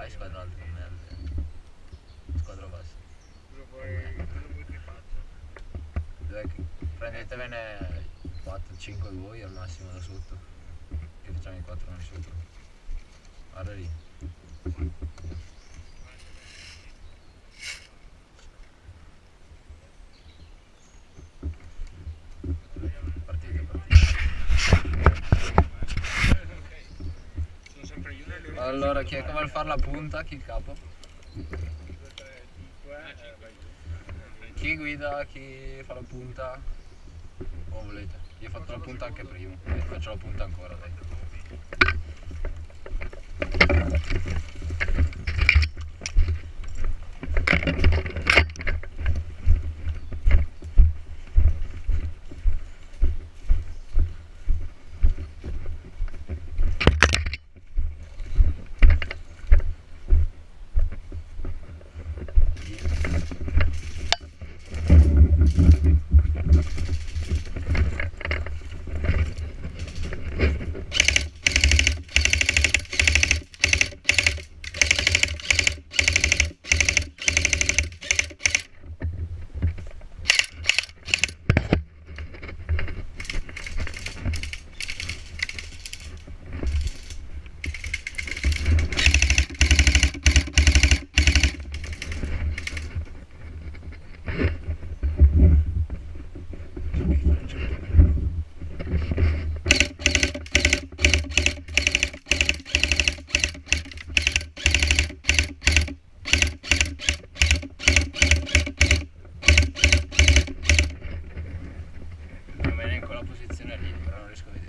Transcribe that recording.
Fai squadra alta con me, squadra bassa. Cosa vuoi che faccia? Prendetevene 4-5 voi al massimo da sotto, che facciamo i 4 noi sopra. Guarda lì. Partite. Sono sempre io nelle Allora, chi è che vuole fare la punta? Chi è il capo? 2, 3, 5, vai tu. Chi guida? Chi fa la punta? Come volete? Io ho fatto la punta anche prima, faccio la punta ancora, dai. Va bene in quella posizione lì, però non riesco a vedere.